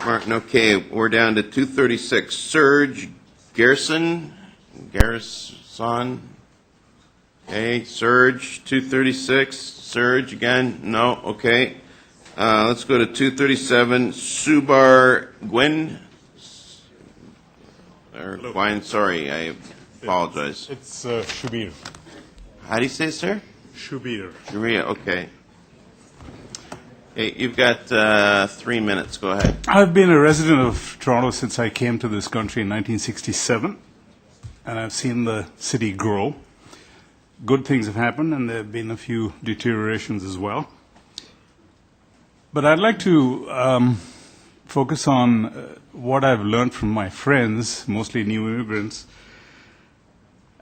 Martin, okay, we're down to 236. Serge Garrison. Okay, Serge, 236. Serge again, no, okay. Let's go to 237. Subar Gwyn. Or Gwyn, sorry, I apologize. It's Shubir. How do you say it, sir? Shubir. Sharia, okay. Hey, you've got 3 minutes. Go ahead. I've been a resident of Toronto since I came to this country in 1967, and I've seen the city grow. Good things have happened, and there have been a few deteriorations as well. But I'd like to focus on what I've learned from my friends, mostly new immigrants.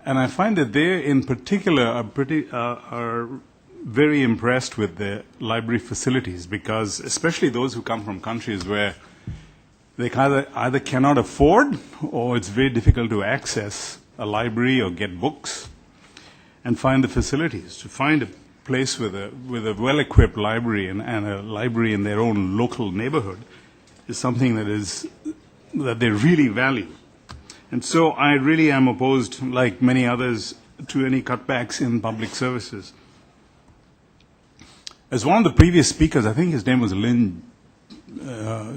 And I find that they, in particular, are very impressed with the library facilities, because especially those who come from countries where they either cannot afford or it's very difficult to access a library or get books and find the facilities. To find a place with a well-equipped library and a library in their own local neighborhood is something that they really value. And so I really am opposed, like many others, to any cutbacks in public services. As one of the previous speakers, I think his name was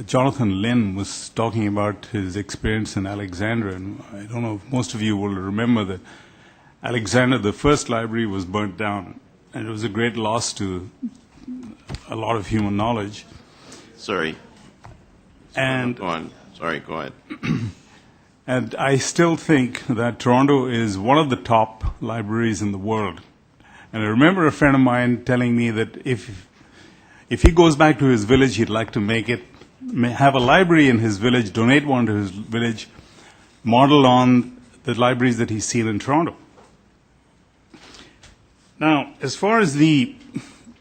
Jonathan Lynn, was talking about his experience in Alexandria. And I don't know if most of you will remember that Alexandria, the first library, was burnt down. And it was a great loss to a lot of human knowledge. Sorry. And Go on. Sorry, go ahead. And I still think that Toronto is one of the top libraries in the world. And I remember a friend of mine telling me that if he goes back to his village, he'd like to have a library in his village, donate one to his village, modeled on the libraries that he's seen in Toronto. Now, as far as the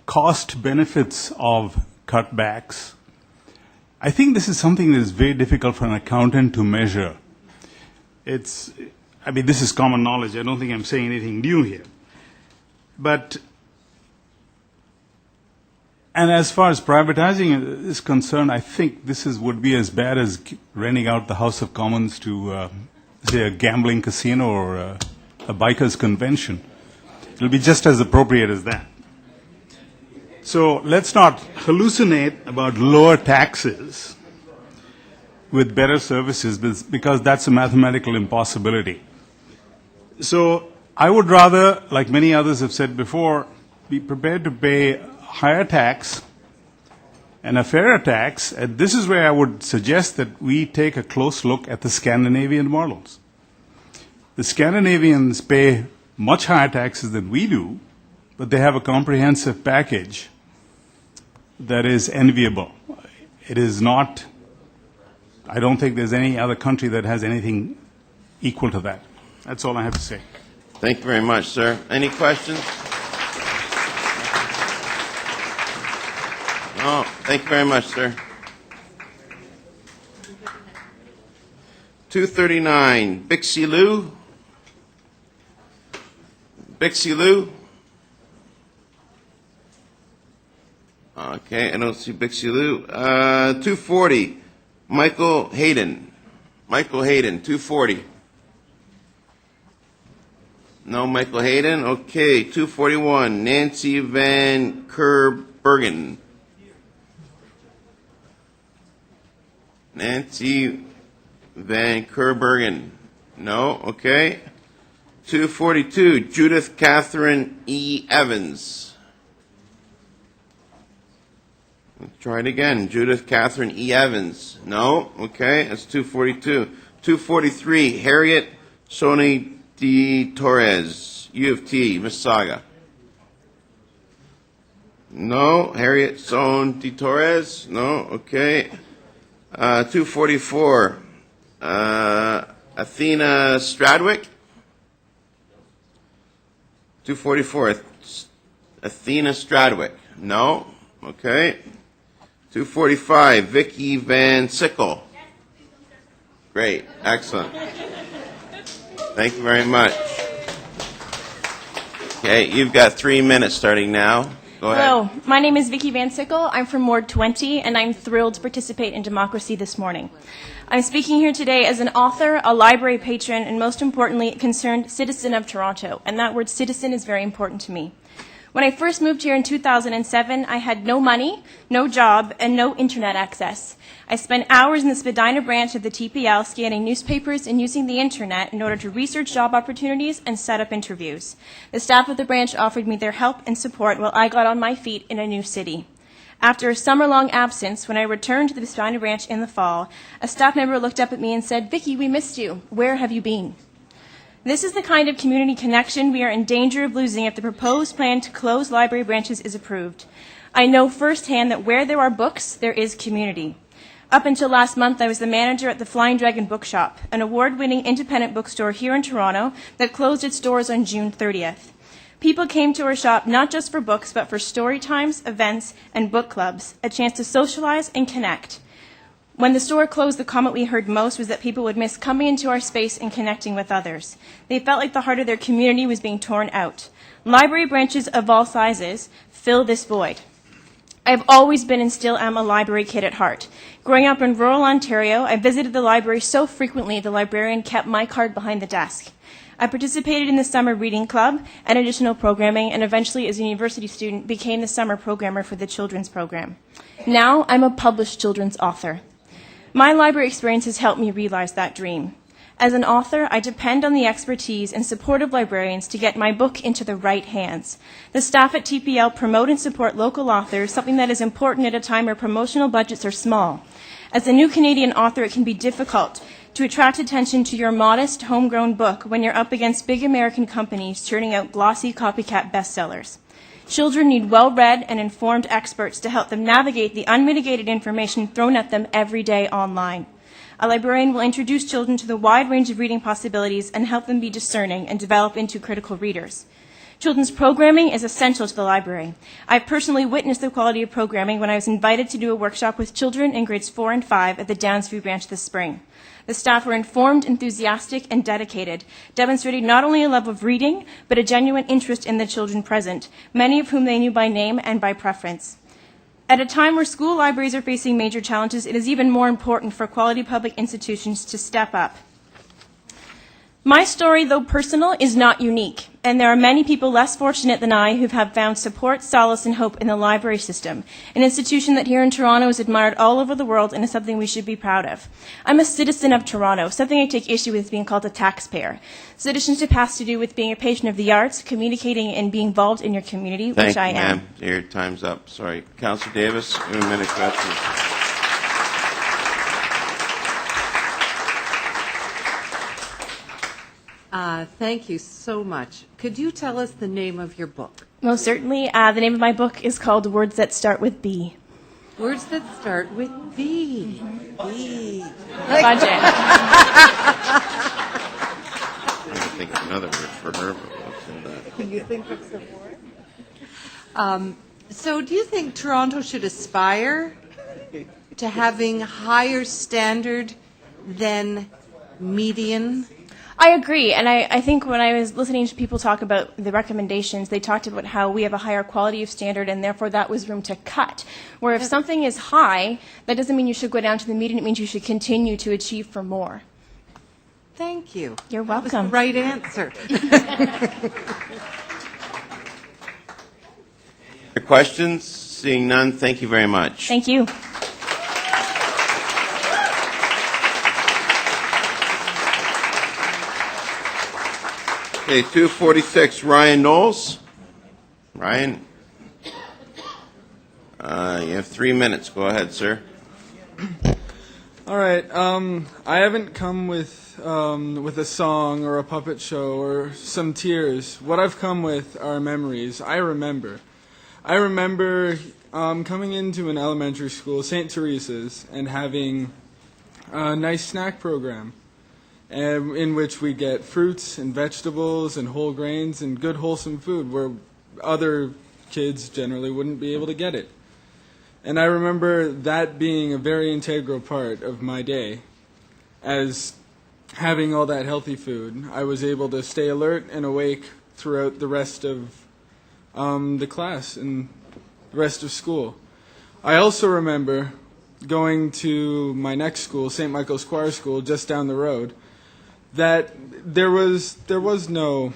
cost benefits of cutbacks, I think this is something that is very difficult for an accountant to measure. This is common knowledge. I don't think I'm saying anything new here. And as far as privatizing is concerned, I think this would be as bad as renting out the House of Commons to, say, a gambling casino or a bikers convention. It'll be just as appropriate as that. So let's not hallucinate about lower taxes with better services, because that's a mathematical impossibility. So I would rather, like many others have said before, be prepared to pay higher tax and a fairer tax. And this is where I would suggest that we take a close look at the Scandinavian models. The Scandinavians pay much higher taxes than we do, but they have a comprehensive package that is enviable. It is not, I don't think there's any other country that has anything equal to that. That's all I have to say. Thank you very much, sir. Any questions? No, thank you very much, sir. 239, Bixie Lou. Bixie Lou. Okay, I don't see Bixie Lou. 240, Michael Hayden. Michael Hayden, 240. No Michael Hayden. Okay, 241, Nancy Van Kerbergen. Nancy Van Kerbergen. No, okay. 242, Judith Catherine E. Evans. Let's try it again. Judith Catherine E. Evans. No, okay, that's 242. 243, Harriet Soni D. Torres, U of T, Mississauga. No, Harriet Son D. Torres. No, okay. 244, Athena Stradwick. 244, Athena Stradwick. No, okay. 245, Vicky Van Sickle. Great, excellent. Thank you very much. Okay, you've got 3 minutes starting now. Go ahead. Hello, my name is Vicki Van Sickle. I'm from Ward 20, and I'm thrilled to participate in democracy this morning. I'm speaking here today as an author, a library patron, and most importantly, a concerned citizen of Toronto, and that word citizen is very important to me. When I first moved here in 2007, I had no money, no job, and no internet access. I spent hours in the Spadina branch of the TPL scanning newspapers and using the internet in order to research job opportunities and set up interviews. The staff of the branch offered me their help and support while I got on my feet in a new city. After a summer-long absence, when I returned to the Spadina branch in the fall, a staff member looked up at me and said, "Vicki, we missed you. Where have you been?" This is the kind of community connection we are in danger of losing if the proposed plan to close library branches is approved. I know firsthand that where there are books, there is community. Up until last month, I was the manager at the Flying Dragon Bookshop, an award-winning independent bookstore here in Toronto that closed its doors on June 30th. People came to our shop not just for books, but for story times, events, and book clubs, a chance to socialize and connect. When the store closed, the comment we heard most was that people would miss coming into our space and connecting with others. They felt like the heart of their community was being torn out. Library branches of all sizes fill this void. I've always been and still am a library kid at heart. Growing up in rural Ontario, I visited the library so frequently the librarian kept my card behind the desk. I participated in the summer reading club and additional programming, and eventually as a university student became the summer programmer for the children's program. Now I'm a published children's author. My library experience has helped me realize that dream. As an author, I depend on the expertise and support of librarians to get my book into the right hands. The staff at TPL promote and support local authors, something that is important at a time where promotional budgets are small. As a new Canadian author, it can be difficult to attract attention to your modest, homegrown book when you're up against big American companies churning out glossy copycat bestsellers. Children need well-read and informed experts to help them navigate the unmitigated information thrown at them every day online. A librarian will introduce children to the wide range of reading possibilities and help them be discerning and develop into critical readers. Children's programming is essential to the library. I personally witnessed the quality of programming when I was invited to do a workshop with children in grades 4 and 5 at the Downsview branch this spring. The staff were informed, enthusiastic, and dedicated, demonstrating not only a love of reading, but a genuine interest in the children present, many of whom they knew by name and by preference. At a time where school libraries are facing major challenges, it is even more important for quality public institutions to step up. My story, though personal, is not unique, and there are many people less fortunate than I who have found support, solace, and hope in the library system, an institution that here in Toronto is admired all over the world and is something we should be proud of. I'm a citizen of Toronto. Something I take issue with is being called a taxpayer. Citizenship has to do with being a patron of the arts, communicating, and being involved in your community, which I am. Thank you, ma'am. Your time's up. Sorry. Councillor Davis, a minute question. Thank you so much. Could you tell us the name of your book? Most certainly. The name of my book is called Words That Start with B. Words that start with B. B. Budget. I think of another word for her, but what's in that? Can you think of some more? So do you think Toronto should aspire to having higher standard than median? I agree, and I think when I was listening to people talk about the recommendations, they talked about how we have a higher quality of standard, and therefore that was room to cut. Where if something is high, that doesn't mean you should go down to the median, it means you should continue to achieve for more. Thank you. You're That was welcome. the right answer. Your questions? Seeing none, thank you very much. Thank you. Okay, 246, Ryan Knowles. Ryan, you have 3 minutes. Go ahead, sir. All right. I haven't come with a song or a puppet show or some tears. What I've come with are memories. I remember coming into an elementary school, St. Teresa's, and having a nice snack program in which we get fruits and vegetables and whole grains and good wholesome food where other kids generally wouldn't be able to get it. And I remember that being a very integral part of my day. As having all that healthy food, I was able to stay alert and awake throughout the rest of the class. And the rest of school. I also remember going to my next school, St. Michael's Choir School, just down the road, that there was no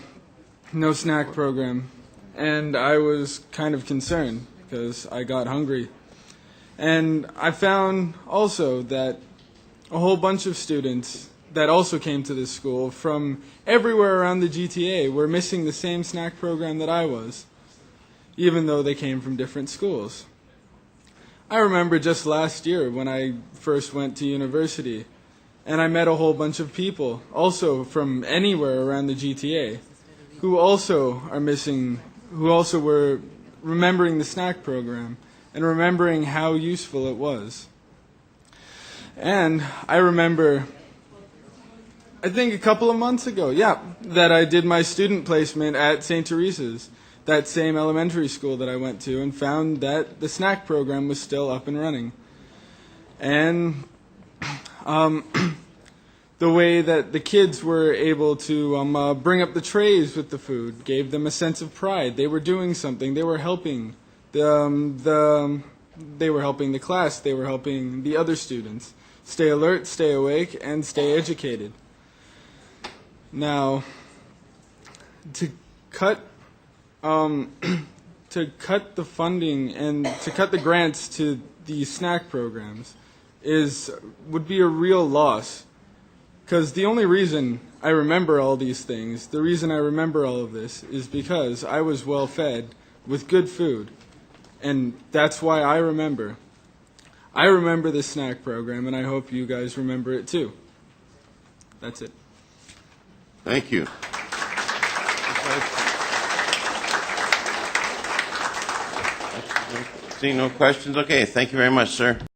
snack program, and I was kind of concerned because I got hungry. And I found also that a whole bunch of students that also came to this school from everywhere around the GTA were missing the same snack program that I was, even though they came from different schools. I remember just last year when I first went to university, and I met a whole bunch of people, also from anywhere around the GTA, who also were remembering the snack program and remembering how useful it was. And I remember, I think a couple of months ago, that I did my student placement at St. Teresa's, that same elementary school that I went to, and found that the snack program was still up and running. And the way that the kids were able to bring up the trays with the food gave them a sense of pride. They were doing something. They were helping they were helping the class. They were helping the other students stay alert, stay awake, and stay educated. Now, to cut the funding and to cut the grants to the snack programs would be a real loss. Because the only reason I remember all these things, the reason I remember all of this, is because I was well fed with good food. And that's why I remember. I remember the snack program, and I hope you guys remember it too. That's it. Thank you. Seeing no questions? Okay, thank you very much, sir.